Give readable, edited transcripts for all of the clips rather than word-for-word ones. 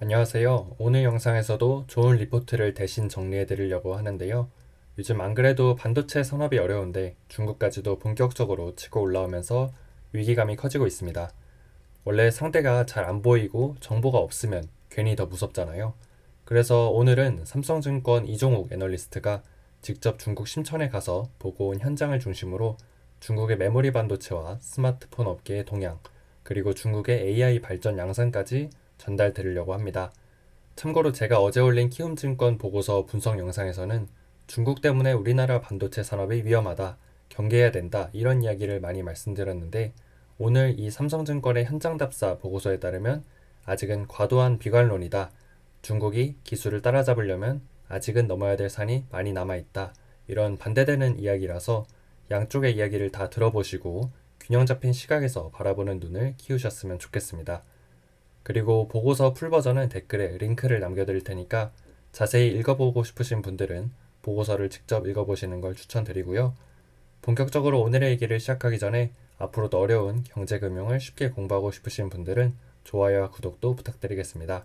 안녕하세요. 오늘 영상에서도 좋은 리포트를 대신 정리해 드리려고 하는데요. 요즘 안 그래도 반도체 산업이 어려운데 중국까지도 본격적으로 치고 올라오면서 위기감이 커지고 있습니다. 원래 상대가 잘 안 보이고 정보가 없으면 괜히 더 무섭잖아요. 그래서 오늘은 삼성증권 이종욱 애널리스트가 직접 중국 심천에 가서 보고 온 현장을 중심으로 중국의 메모리 반도체와 스마트폰 업계의 동향, 그리고 중국의 AI 발전 양상까지 전달 드리려고 합니다. 참고로 제가 어제 올린 키움증권 보고서 분석 영상에서는 중국 때문에 우리나라 반도체 산업이 위험하다, 경계해야 된다, 이런 이야기를 많이 말씀드렸는데 오늘 이 삼성증권의 현장 답사 보고서에 따르면 아직은 과도한 비관론이다. 중국이 기술을 따라잡으려면 아직은 넘어야 될 산이 많이 남아있다. 이런 반대되는 이야기라서 양쪽의 이야기를 다 들어보시고 균형 잡힌 시각에서 바라보는 눈을 키우셨으면 좋겠습니다. 그리고 보고서 풀버전은 댓글에 링크를 남겨드릴 테니까 자세히 읽어보고 싶으신 분들은 보고서를 직접 읽어보시는 걸 추천드리고요. 본격적으로 오늘의 얘기를 시작하기 전에 앞으로도 어려운 경제금융을 쉽게 공부하고 싶으신 분들은 좋아요와 구독도 부탁드리겠습니다.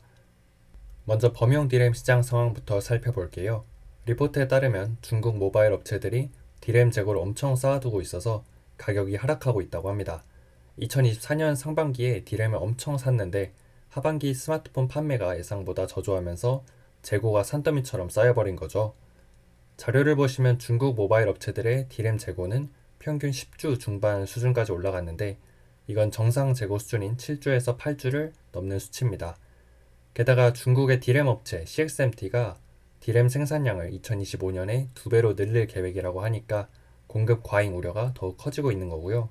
먼저 범용 디램 시장 상황부터 살펴볼게요. 리포트에 따르면 중국 모바일 업체들이 디램 재고를 엄청 쌓아두고 있어서 가격이 하락하고 있다고 합니다. 2024년 상반기에 디램을 엄청 샀는데 하반기 스마트폰 판매가 예상보다 저조하면서 재고가 산더미처럼 쌓여버린 거죠. 자료를 보시면 중국 모바일 업체들의 디램 재고는 평균 10주 중반 수준까지 올라갔는데 이건 정상 재고 수준인 7주에서 8주를 넘는 수치입니다. 게다가 중국의 디램 업체 CXMT가 디램 생산량을 2025년에 2배로 늘릴 계획이라고 하니까 공급 과잉 우려가 더욱 커지고 있는 거고요.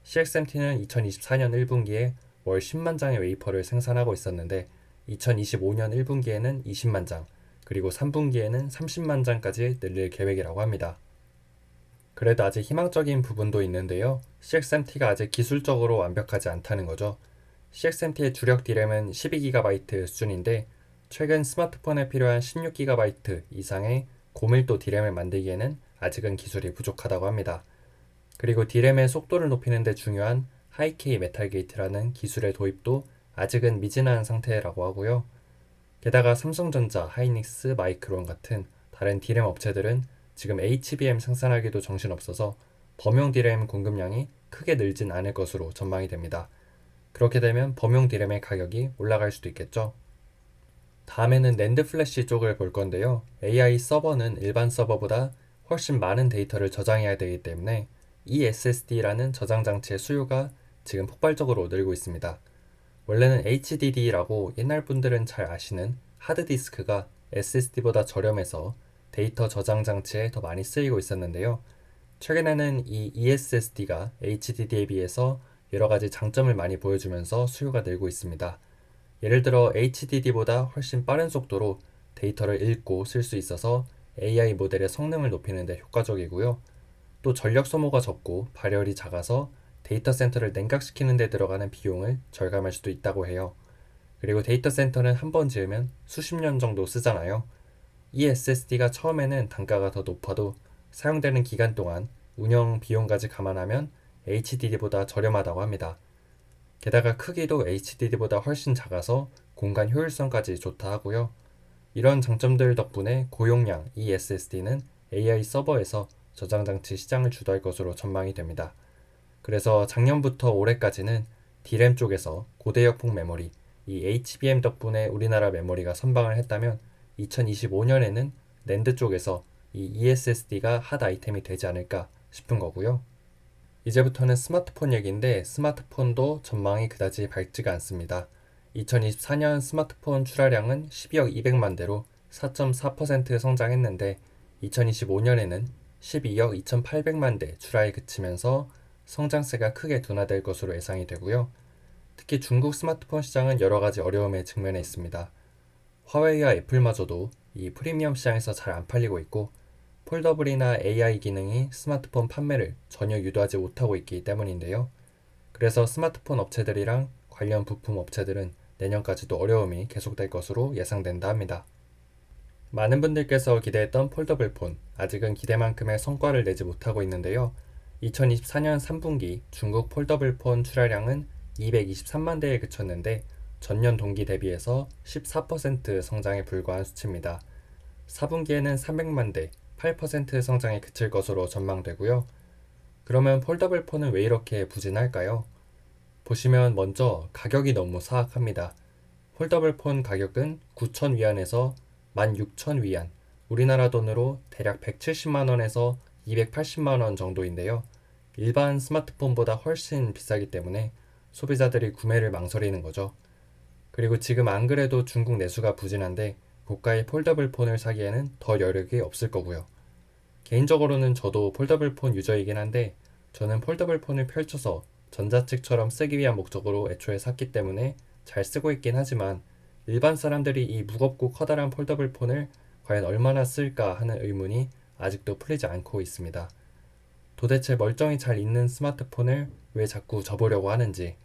CXMT는 2024년 1분기에 월 10만 장의 웨이퍼를 생산하고 있었는데 2025년 1분기에는 20만 장, 그리고 3분기에는 30만 장까지 늘릴 계획이라고 합니다. 그래도 아직 희망적인 부분도 있는데요. CXMT가 아직 기술적으로 완벽하지 않다는 거죠. CXMT의 주력 디램은 12GB 수준인데 최근 스마트폰에 필요한 16GB 이상의 고밀도 디램을 만들기에는 아직은 기술이 부족하다고 합니다. 그리고 디램의 속도를 높이는 데 중요한 하이K 메탈 게이트라는 기술의 도입도 아직은 미진한 상태라고 하고요. 게다가 삼성전자, 하이닉스, 마이크론 같은 다른 디램 업체들은 지금 HBM 생산하기도 정신없어서 범용 디램 공급량이 크게 늘진 않을 것으로 전망이 됩니다. 그렇게 되면 범용 디램의 가격이 올라갈 수도 있겠죠. 다음에는 낸드 플래시 쪽을 볼 건데요. AI 서버는 일반 서버보다 훨씬 많은 데이터를 저장해야 되기 때문에 eSSD라는 저장 장치의 수요가 지금 폭발적으로 늘고 있습니다. 원래는 HDD라고 옛날 분들은 잘 아시는 하드디스크가 SSD보다 저렴해서 데이터 저장 장치에 더 많이 쓰이고 있었는데요. 최근에는 이 eSSD가 HDD에 비해서 여러 가지 장점을 많이 보여주면서 수요가 늘고 있습니다. 예를 들어 HDD보다 훨씬 빠른 속도로 데이터를 읽고 쓸 수 있어서 AI 모델의 성능을 높이는 데 효과적이고요. 또 전력 소모가 적고 발열이 작아서 데이터 센터를 냉각시키는 데 들어가는 비용을 절감할 수도 있다고 해요. 그리고 데이터 센터는 한 번 지으면 수십 년 정도 쓰잖아요. 이 SSD가 처음에는 단가가 더 높아도 사용되는 기간 동안 운영 비용까지 감안하면 HDD보다 저렴하다고 합니다. 게다가 크기도 HDD보다 훨씬 작아서 공간 효율성까지 좋다 하고요. 이런 장점들 덕분에 고용량 eSSD는 AI 서버에서 저장 장치 시장을 주도할 것으로 전망이 됩니다. 그래서 작년부터 올해까지는 D램 쪽에서 고대역폭 메모리, 이 HBM 덕분에 우리나라 메모리가 선방을 했다면 2025년에는 낸드 쪽에서 이 eSSD가 핫 아이템이 되지 않을까 싶은 거고요. 이제부터는 스마트폰 얘기인데 스마트폰도 전망이 그다지 밝지가 않습니다. 2024년 스마트폰 출하량은 12억 200만 대로 4.4% 성장했는데 2025년에는 12억 2,800만 대 출하에 그치면서 성장세가 크게 둔화될 것으로 예상이 되고요. 특히 중국 스마트폰 시장은 여러 가지 어려움에 직면해 있습니다. 화웨이와 애플마저도 이 프리미엄 시장에서 잘 안 팔리고 있고 폴더블이나 AI 기능이 스마트폰 판매를 전혀 유도하지 못하고 있기 때문인데요. 그래서 스마트폰 업체들이랑 관련 부품 업체들은 내년까지도 어려움이 계속될 것으로 예상된다 합니다. 많은 분들께서 기대했던 폴더블 폰, 아직은 기대만큼의 성과를 내지 못하고 있는데요. 2024년 3분기 중국 폴더블 폰 출하량은 223만 대에 그쳤는데 전년 동기 대비해서 14% 성장에 불과한 수치입니다. 4분기에는 300만 대, 8% 성장에 그칠 것으로 전망되고요. 그러면 폴더블 폰은 왜 이렇게 부진할까요? 보시면 먼저 가격이 너무 사악합니다. 폴더블 폰 가격은 9,000위안에서 16,000위안, 우리나라 돈으로 대략 170만원에서 280만원 정도인데요. 일반 스마트폰보다 훨씬 비싸기 때문에 소비자들이 구매를 망설이는 거죠. 그리고 지금 안 그래도 중국 내수가 부진한데 고가의 폴더블 폰을 사기에는 더 여력이 없을 거고요. 개인적으로는 저도 폴더블 폰 유저이긴 한데 저는 폴더블 폰을 펼쳐서 전자책처럼 쓰기 위한 목적으로 애초에 샀기 때문에 잘 쓰고 있긴 하지만 일반 사람들이 이 무겁고 커다란 폴더블 폰을 과연 얼마나 쓸까 하는 의문이 아직도 풀리지 않고 있습니다. 도대체 멀쩡히 잘 있는 스마트폰을 왜 자꾸 접으려고 하는지,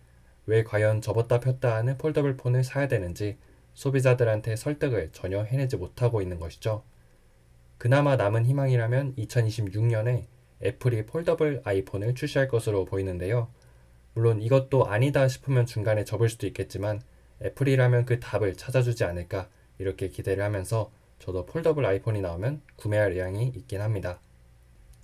왜 과연 접었다 폈다 하는 폴더블 폰을 사야 되는지 소비자들한테 설득을 전혀 해내지 못하고 있는 것이죠. 그나마 남은 희망이라면 2026년에 애플이 폴더블 아이폰을 출시할 것으로 보이는데요. 물론 이것도 아니다 싶으면 중간에 접을 수도 있겠지만 애플이라면 그 답을 찾아주지 않을까 이렇게 기대를 하면서 저도 폴더블 아이폰이 나오면 구매할 의향이 있긴 합니다.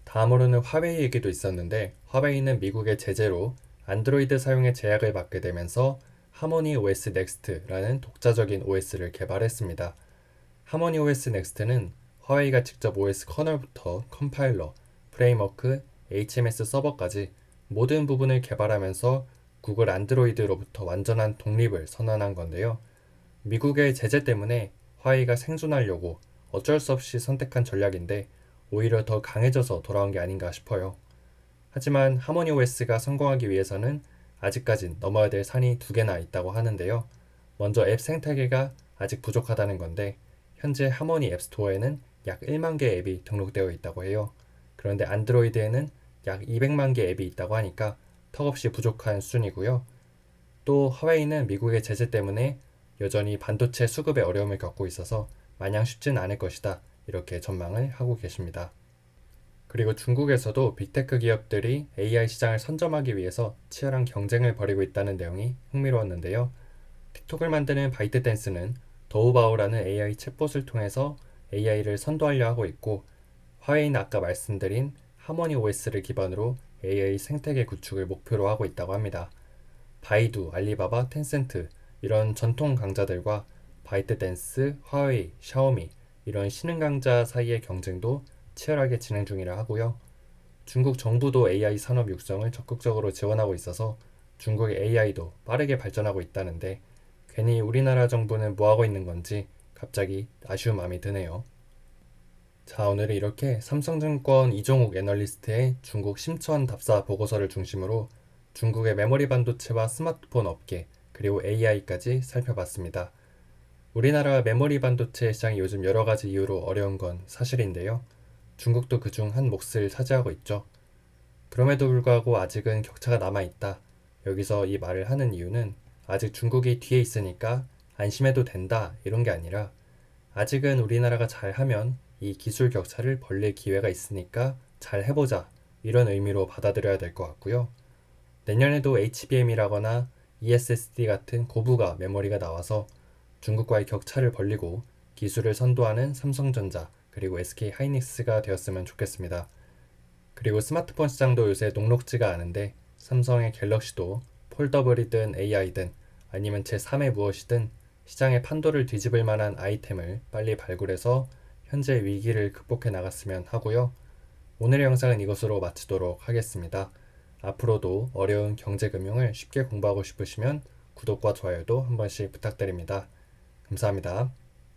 다음으로는 화웨이 얘기도 있었는데 화웨이는 미국의 제재로 안드로이드 사용에 제약을 받게 되면서 하모니 OS 넥스트라는 독자적인 OS를 개발했습니다. 하모니 OS 넥스트는 화웨이가 직접 OS 커널부터 컴파일러, 프레임워크, HMS 서버까지 모든 부분을 개발하면서 구글 안드로이드로부터 완전한 독립을 선언한 건데요. 미국의 제재 때문에 화웨이가 생존하려고 어쩔 수 없이 선택한 전략인데 오히려 더 강해져서 돌아온 게 아닌가 싶어요. 하지만 하모니 OS가 성공하기 위해서는 아직까진 넘어야 될 산이 두 개나 있다고 하는데요. 먼저 앱 생태계가 아직 부족하다는 건데 현재 하모니 앱스토어에는 약 1만 개 앱이 등록되어 있다고 해요. 그런데 안드로이드에는 약 200만 개 앱이 있다고 하니까 턱없이 부족한 수준이고요. 또 화웨이는 미국의 제재 때문에 여전히 반도체 수급에 어려움을 겪고 있어서 마냥 쉽진 않을 것이다. 이렇게 전망을 하고 계십니다. 그리고 중국에서도 빅테크 기업들이 AI 시장을 선점하기 위해서 치열한 경쟁을 벌이고 있다는 내용이 흥미로웠는데요. 틱톡을 만드는 바이트댄스는 더우바오라는 AI 챗봇을 통해서 AI를 선도하려 하고 있고 화웨이는 아까 말씀드린 하모니 OS를 기반으로 AI 생태계 구축을 목표로 하고 있다고 합니다. 바이두, 알리바바, 텐센트 이런 전통 강자들과 바이트댄스, 화웨이, 샤오미 이런 신흥 강자 사이의 경쟁도 치열하게 진행 중이라 하고요. 중국 정부도 AI 산업 육성을 적극적으로 지원하고 있어서 중국의 AI도 빠르게 발전하고 있다는데 괜히 우리나라 정부는 뭐하고 있는 건지 갑자기 아쉬운 마음이 드네요. 자, 오늘은 이렇게 삼성증권 이종욱 애널리스트의 중국 심천 답사 보고서를 중심으로 중국의 메모리 반도체와 스마트폰 업계 그리고 AI까지 살펴봤습니다. 우리나라 메모리 반도체 시장이 요즘 여러 가지 이유로 어려운 건 사실인데요. 중국도 그중 한 몫을 차지하고 있죠. 그럼에도 불구하고 아직은 격차가 남아있다. 여기서 이 말을 하는 이유는 아직 중국이 뒤에 있으니까 안심해도 된다 이런 게 아니라 아직은 우리나라가 잘하면 이 기술 격차를 벌릴 기회가 있으니까 잘 해보자 이런 의미로 받아들여야 될 것 같고요. 내년에도 HBM이라거나 ESSD 같은 고부가 메모리가 나와서 중국과의 격차를 벌리고 기술을 선도하는 삼성전자 그리고 SK하이닉스가 되었으면 좋겠습니다. 그리고 스마트폰 시장도 요새 녹록지가 않은데 삼성의 갤럭시도 폴더블이든 AI든 아니면 제3의 무엇이든 시장의 판도를 뒤집을 만한 아이템을 빨리 발굴해서 현재 위기를 극복해 나갔으면 하고요. 오늘의 영상은 이것으로 마치도록 하겠습니다. 앞으로도 어려운 경제금융을 쉽게 공부하고 싶으시면 구독과 좋아요도 한 번씩 부탁드립니다. 감사합니다.